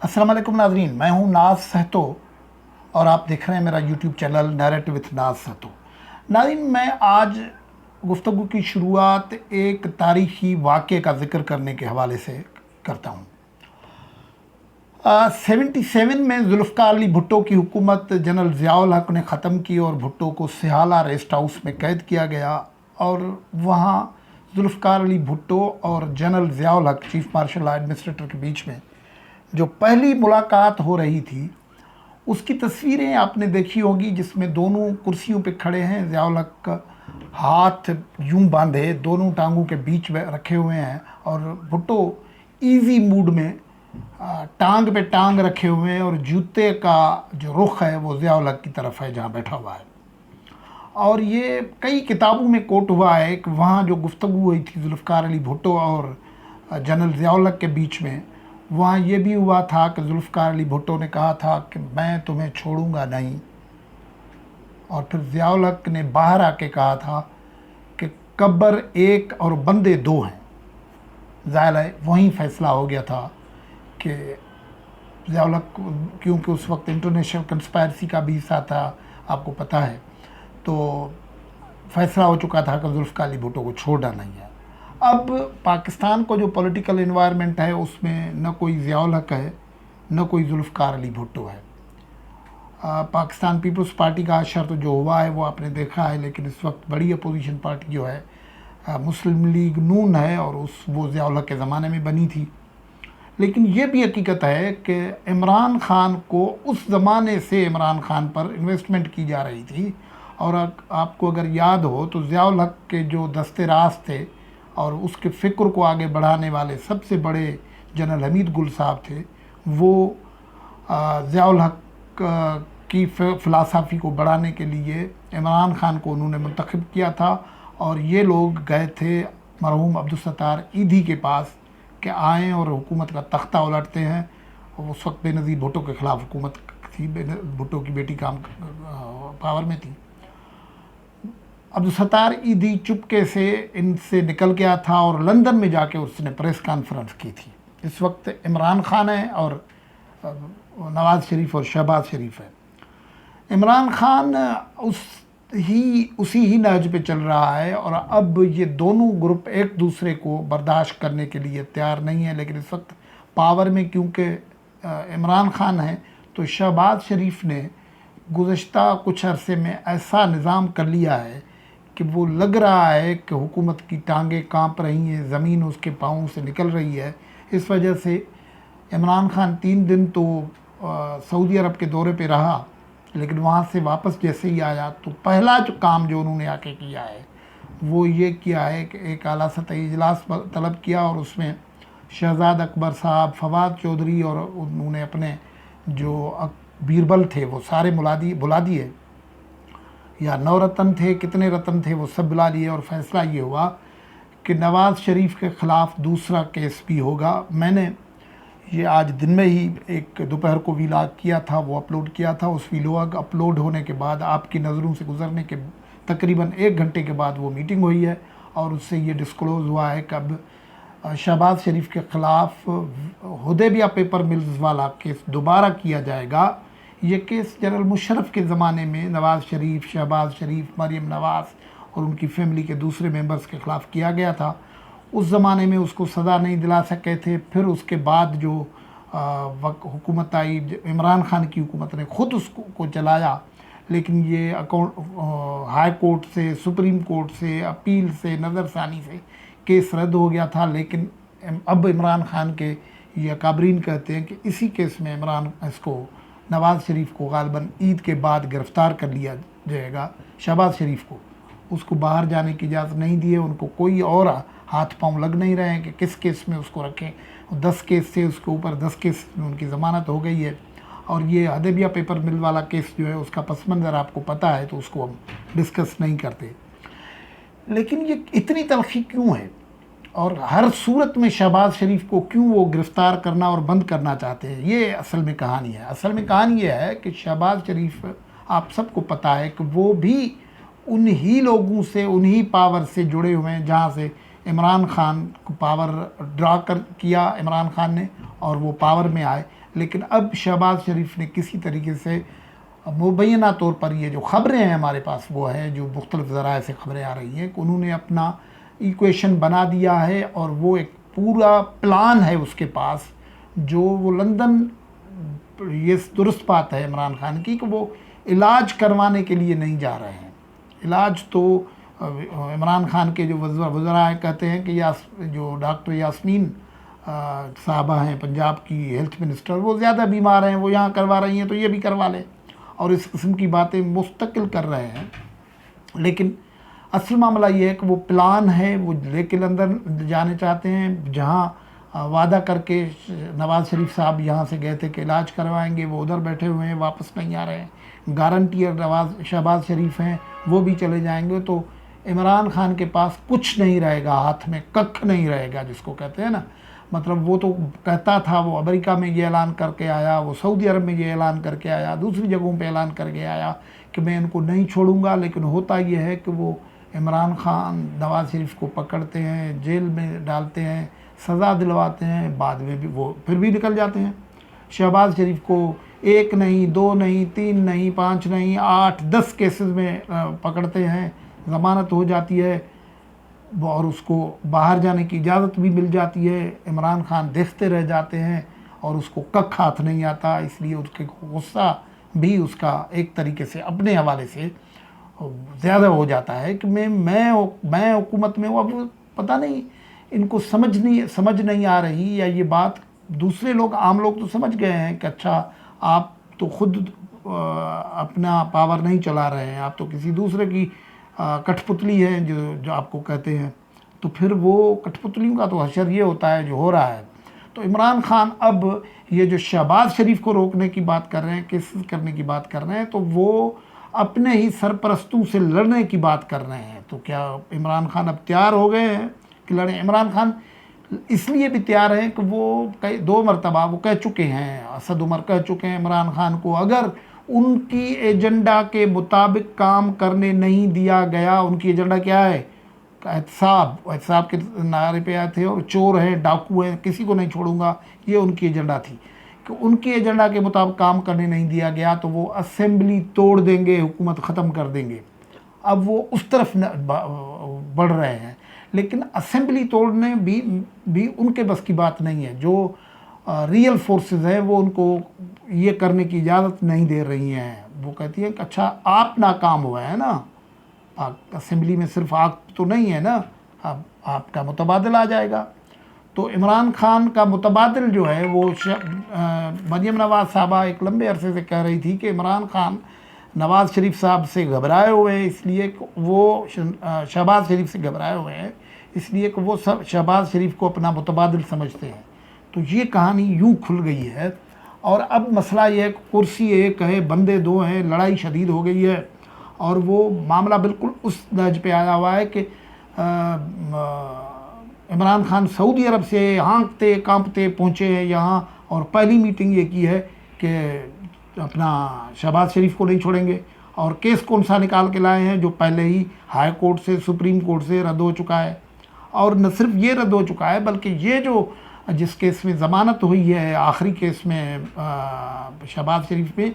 अस्सलाम वालेकुम नाजरीन, मैं हूं नाज सहतो और आप देख रहे हैं मेरा यूट्यूब चैनल नैरेटिव विथ नाज सहतो। नाजरीन, मैं आज गुफ्तगू की शुरुआत एक तारीखी वाक़े का ज़िक्र करने के हवाले से करता हूं। 77 में जुल्फ़िकार अली भुट्टो की हुकूमत जनरल ज़ियाउल हक ने ख़त्म की और भुट्टो को सिहाला रेस्ट हाउस में कैद किया गया और वहाँ जुल्फ़िकार अली भुट्टो और जनरल ज़ियाउल हक चीफ़ मार्शल एडमिनिस्ट्रेटर के बीच में जो पहली मुलाकात हो रही थी उसकी तस्वीरें आपने देखी होगी, जिसमें दोनों कुर्सियों पे खड़े हैं। ज़ियाउल हक का हाथ यूं बांधे दोनों टांगों के बीच में रखे हुए हैं और भुट्टो इजी मूड में टांग पे टांग रखे हुए हैं और जूते का जो रुख है वो ज़ियाउल हक की तरफ है जहाँ बैठा हुआ है। और ये कई किताबों में कोट हुआ है कि वहाँ जो गुफ्तगू हुई थी जुल्फ़िकार अली भुट्टो और जनरल ज़ियाउल हक के बीच में, वहाँ ये भी हुआ था कि जुल्फ़िकार अली भुट्टो ने कहा था कि मैं तुम्हें छोड़ूंगा नहीं, और फिर ज़ियाउल हक ने बाहर आके कहा था कि कब्र एक और बंदे दो हैं। ज़ाहिर है वहीं फ़ैसला हो गया था कि ज़ियाउल हक, क्योंकि उस वक्त इंटरनेशनल कंस्पायरेसी का भी हिस्सा था, आपको पता है, तो फ़ैसला हो चुका था कि जुल्फ़िकार अली भुट्टो को छोड़ना नहीं है। अब पाकिस्तान को जो पॉलिटिकल एनवायरनमेंट है उसमें न कोई ज़ियाउल हक है न कोई जुल्फ़िकार अली भुट्टो है। पाकिस्तान पीपल्स पार्टी का असर तो जो हुआ है वो आपने देखा है, लेकिन इस वक्त बड़ी अपोजिशन पार्टी जो है मुस्लिम लीग नून है और वो ज़ियाउल हक के ज़माने में बनी थी। लेकिन ये भी हकीकत है कि इमरान ख़ान को उस ज़माने से इमरान ख़ान पर इन्वेस्टमेंट की जा रही थी और आपको अगर याद हो तो ज़ियाउल हक के जो दस्ते राज थे और उसके फ़िक्र को आगे बढ़ाने वाले सबसे बड़े जनरल हमीद गुल साहब थे, वो ज़ियाउल हक की फ़िलासफ़ी को बढ़ाने के लिए इमरान ख़ान को उन्होंने मुंतखब किया था और ये लोग गए थे मरहूम अब्दुल सत्तार ईदी के पास कि आएँ और हुकूमत का तख्ता उलटते हैं। उस वक्त बेनज़ीर भुट्टो के ख़िलाफ़ हुकूमत थी, भुट्टो की बेटी काम पावर में थी। अब्दुल सत्तार ईदी चुपके से इनसे निकल गया था और लंदन में जाके उसने प्रेस कॉन्फ्रेंस की थी। इस वक्त इमरान ख़ान है और नवाज़ शरीफ और शहबाज शरीफ है। इमरान ख़ान उसी ही नहज पे चल रहा है और अब ये दोनों ग्रुप एक दूसरे को बर्दाश्त करने के लिए तैयार नहीं है। लेकिन इस वक्त पावर में क्योंकि इमरान ख़ान है तो शहबाज शरीफ ने गुज़श्ता कुछ अरसे में ऐसा निज़ाम कर लिया है कि वो लग रहा है कि हुकूमत की टांगें कांप रही हैं, ज़मीन उसके पाँव से निकल रही है। इस वजह से इमरान ख़ान 3 दिन तो सऊदी अरब के दौरे पे रहा, लेकिन वहाँ से वापस जैसे ही आया तो पहला जो काम जो उन्होंने आके किया है वो ये किया है कि एक आला सतही इजलास तलब किया और उसमें शहजाद अकबर साहब, फवाद चौधरी और उन्होंने अपने जो बीरबल थे वो सारे बुला दिए, या 9 रतन थे, कितने रतन थे, वो सब बुला लिए और फ़ैसला ये हुआ कि नवाज़ शरीफ के ख़िलाफ़ दूसरा केस भी होगा। मैंने ये आज दिन में ही एक दोपहर को वीलॉग किया था, वो अपलोड किया था। उस वीलॉग अपलोड होने के बाद आपकी नज़रों से गुज़रने के तकरीबन 1 घंटे के बाद वो मीटिंग हुई है और उससे ये डिस्क्लोज़ हुआ है कि अब शहबाज शरीफ के ख़िलाफ़ हुदैबिया पेपर मिल्स वाला केस दोबारा किया जाएगा। ये केस जनरल मुशर्रफ के ज़माने में नवाज़ शरीफ, शहबाज शरीफ, मरीम नवाज़ और उनकी फैमिली के दूसरे मेंबर्स के ख़िलाफ़ किया गया था। उस ज़माने में उसको सज़ा नहीं दिला सके थे। फिर उसके बाद जो हुकूमत आई, इमरान ख़ान की हुकूमत ने ख़ुद उसको चलाया, लेकिन ये हाई कोर्ट से, सुप्रीम कोर्ट से, अपील से, नज़रसानी से केस रद्द हो गया था। लेकिन अब इमरान ख़ान के ये अकाबरीन कहते हैं कि इसी केस में नवाज़ शरीफ को गालिबन ईद के बाद गिरफ़्तार कर लिया जाएगा। शहबाज शरीफ को उसको बाहर जाने की इजाज़त नहीं दी है, उनको कोई और हाथ पांव लग नहीं रहे हैं कि किस केस में उसको रखें। 10 केस से उसके ऊपर 10 केस में उनकी ज़मानत हो गई है और ये हुदैबिया पेपर मिल वाला केस जो है उसका पस मंज़र आपको पता है, तो उसको हम डिस्कस नहीं करते। लेकिन ये इतनी तलखी क्यों है और हर सूरत में शहबाज शरीफ को क्यों वो गिरफ़्तार करना और बंद करना चाहते हैं, ये असल में कहानी है। असल में कहानी ये है कि शहबाज शरीफ, आप सबको पता है कि वो भी उन्हीं लोगों से, उन्हीं पावर से जुड़े हुए हैं जहाँ से इमरान ख़ान को पावर ड्रा किया इमरान ख़ान ने और वो पावर में आए। लेकिन अब शहबाज शरीफ ने किसी तरीके से मुबैना तौर पर ये जो ख़बरें हैं हमारे पास वो है, जो मुख्तलिफ़ ज़राए से ख़बरें आ रही हैं कि उन्होंने अपना इक्वेशन बना दिया है और वो एक पूरा प्लान है उसके पास, जो वो लंदन, ये दुरुस्त बात है इमरान खान की कि वो इलाज करवाने के लिए नहीं जा रहे हैं। इलाज तो इमरान खान के जो वज़रा कहते हैं कि जो डॉक्टर यास्मीन साहबा हैं पंजाब की हेल्थ मिनिस्टर, वो ज़्यादा बीमार हैं, वो यहाँ करवा रही हैं तो ये भी करवा लें, और इस किस्म की बातें मुस्तकिल कर रहे हैं। लेकिन असल मामला ये है कि वो प्लान है, वो लेके लंदन जाने चाहते हैं, जहाँ वादा करके नवाज़ शरीफ साहब यहाँ से गए थे कि इलाज करवाएंगे, वो उधर बैठे हुए हैं, वापस नहीं आ रहे हैं। गारंटियर शहबाज शरीफ हैं, वो भी चले जाएंगे, तो इमरान खान के पास कुछ नहीं रहेगा, हाथ में कख नहीं रहेगा, जिसको कहते हैं ना। मतलब वो तो कहता था, वो अमेरिका में ये ऐलान करके आया, वो सऊदी अरब में ये ऐलान करके आया, दूसरी जगहों पे ऐलान करके आया कि मैं इनको नहीं छोड़ूंगा, लेकिन होता ये है कि वो इमरान खान नवाज़ शरीफ को पकड़ते हैं, जेल में डालते हैं, सज़ा दिलवाते हैं, बाद में भी वो फिर भी निकल जाते हैं। शहबाज शरीफ को 1 नहीं, 2 नहीं, 3 नहीं, 5 नहीं, 8, 10 केसेस में पकड़ते हैं, ज़मानत हो जाती है और उसको बाहर जाने की इजाज़त भी मिल जाती है। इमरान खान देखते रह जाते हैं और उसको कख हाथ नहीं आता, इसलिए उसके गुस्सा भी उसका एक तरीके से अपने हवाले से ज़्यादा हो जाता है कि मैं हुकूमत में हूँ। अब पता नहीं इनको समझ नहीं आ रही, या ये बात दूसरे लोग, आम लोग तो समझ गए हैं कि अच्छा आप तो खुद अपना पावर नहीं चला रहे हैं, आप तो किसी दूसरे की कठपुतली है जो आपको कहते हैं। तो फिर वो कठपुतलियों का तो हशर ये होता है जो हो रहा है। तो इमरान खान अब ये जो शहबाज शरीफ को रोकने की बात कर रहे हैं, केसेस करने की बात कर रहे हैं, तो वो अपने ही सरपरस्तों से लड़ने की बात कर रहे हैं। तो क्या इमरान खान अब तैयार हो गए हैं कि लड़ें? इमरान खान इसलिए भी तैयार हैं कि वो 2 मरतबा वो कह चुके हैं, असद उमर कह चुके हैं इमरान खान को, अगर उनकी एजेंडा के मुताबिक काम करने नहीं दिया गया, उनकी एजेंडा क्या है, एहतसाब के नारे पे आए थे और चोर हैं, डाकू हैं, किसी को नहीं छोड़ूंगा, ये उनकी एजेंडा थी कि उनकी एजेंडा के मुताबिक काम करने नहीं दिया गया तो वो असेंबली तोड़ देंगे, हुकूमत ख़त्म कर देंगे। अब वो उस तरफ बढ़ रहे हैं, लेकिन असेंबली तोड़ने भी उनके बस की बात नहीं है। जो रियल फोर्सेस हैं वो उनको ये करने की इजाज़त नहीं दे रही हैं। वो कहती है कि अच्छा आप नाकाम हुए हैं ना, असेंबली में सिर्फ आप तो नहीं है ना, अब आपका मुतबादल आ जाएगा। तो इमरान खान का मुतबादल जो है वो मरियम नवाज़ साहबा एक लंबे अरसे से कह रही थी कि इमरान खान नवाज़ शरीफ साहब से घबराए हुए हैं, इसलिए वो शहबाज शरीफ से घबराए हुए हैं, इसलिए कि वो सब शहबाज शरीफ को अपना मुतबादल समझते हैं। तो ये कहानी यूँ खुल गई है। और अब मसला ये है, कुर्सी एक है, बंदे 2 हैं, लड़ाई शदीद हो गई है और वो मामला बिल्कुल उस दर्ज पे आया हुआ है कि इमरान खान सऊदी अरब से हाँकते कांपते पहुँचे हैं यहाँ, और पहली मीटिंग ये की है कि अपना शहबाज शरीफ को नहीं छोड़ेंगे। और केस कौन सा निकाल के लाए हैं जो पहले ही हाई कोर्ट से, सुप्रीम कोर्ट से रद्द हो चुका है। और न सिर्फ ये रद्द हो चुका है, बल्कि ये जो जिस केस में ज़मानत हुई है, आखिरी केस में शहबाज शरीफ पे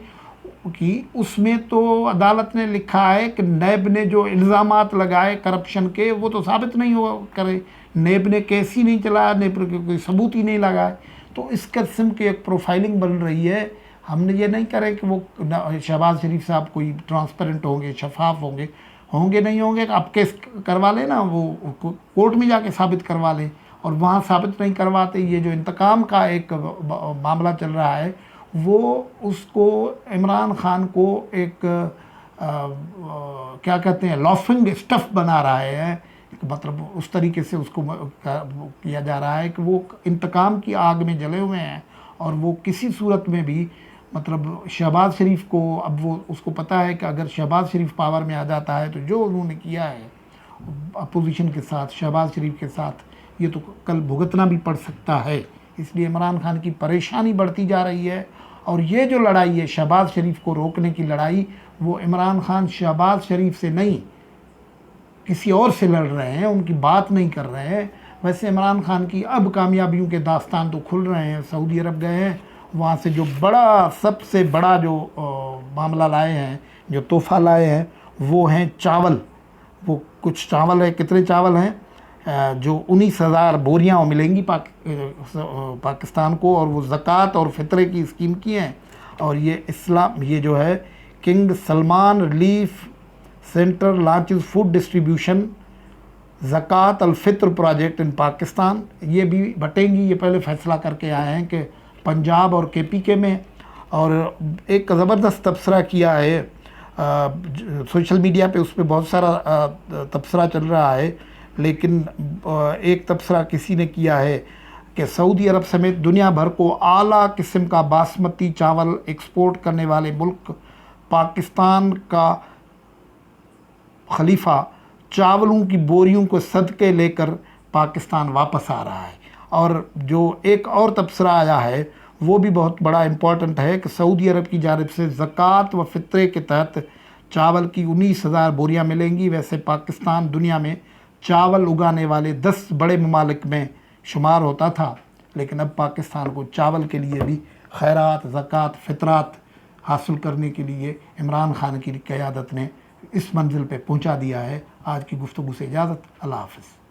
की, उसमें तो अदालत ने लिखा है कि नैब ने जो इल्ज़ामात लगाए करप्शन के, वो तो साबित नहीं हो करे। नैब ने केस ही नहीं चलाया, नैब ने कोई सबूत ही नहीं लगाए। तो इस किस्म की एक प्रोफाइलिंग बन रही है। हमने ये नहीं करें कि वो शहबाज शरीफ साहब कोई ट्रांसपेरेंट होंगे, शफाफ होंगे नहीं होंगे, आप केस करवा लें ना, वो कोर्ट में जाके साबित करवा लें, और वहाँ साबित नहीं करवाते। ये जो इंतकाम का एक मामला चल रहा है, वो उसको इमरान खान को एक क्या कहते हैं, लॉफिंग स्टफ बना रहा है। मतलब उस तरीके से उसको किया जा रहा है कि वो इंतकाम की आग में जले हुए हैं, और वो किसी सूरत में भी, मतलब शहबाज शरीफ को, अब वो उसको पता है कि अगर शहबाज शरीफ पावर में आ जाता है तो जो उन्होंने किया है अपोजिशन के साथ, शहबाज शरीफ के साथ, ये तो कल भुगतना भी पड़ सकता है। इसलिए इमरान खान की परेशानी बढ़ती जा रही है। और ये जो लड़ाई है शहबाज शरीफ को रोकने की लड़ाई, वो इमरान खान शहबाज शरीफ से नहीं किसी और से लड़ रहे हैं, उनकी बात नहीं कर रहे हैं। वैसे इमरान खान की अब कामयाबियों के दास्तान तो खुल रहे हैं। सऊदी अरब गए हैं वहाँ से जो बड़ा सबसे बड़ा जो मामला लाए हैं, जो तोहफ़ा लाए हैं, वो हैं चावल। वो कुछ चावल है, कितने चावल हैं, जो 19,000 बोरियाँ मिलेंगी पाकिस्तान को, और वो ज़कात और फ़ितरे की स्कीम की हैं। और ये जो है King Salman relief centre launches food distribution ज़कात अल फ़ित्र प्रोजेक्ट इन पाकिस्तान। ये भी बटेंगी, ये पहले फैसला करके आए हैं कि पंजाब और KPK में। और एक ज़बरदस्त तबसरा किया है सोशल मीडिया पे, उस पर बहुत सारा तबसरा चल रहा है, लेकिन एक तबसरा किसी ने किया है कि सऊदी अरब समेत दुनिया भर को आला किस्म का बासमती चावल एक्सपोर्ट करने वाले मुल्क पाकिस्तान का खलीफा चावलों की बोरियों को सदके लेकर पाकिस्तान वापस आ रहा है। और जो एक और तबसरा आया है वो भी बहुत बड़ा इम्पॉर्टेंट है कि सऊदी अरब की जानिब से ज़कात व फ़ित्रे के तहत चावल की 19,000 बोरियां मिलेंगी। वैसे पाकिस्तान दुनिया में चावल उगाने वाले 10 बड़े ममालिक में शुमार होता था, लेकिन अब पाकिस्तान को चावल के लिए भी खैरात, ज़कात, फ़ितरात हासिल करने के लिए इमरान खान की क़यादत ने इस मंजिल पे पहुंचा दिया है। आज की गुफ्तगू से इजाज़त, अल्लाह हाफ़िज़।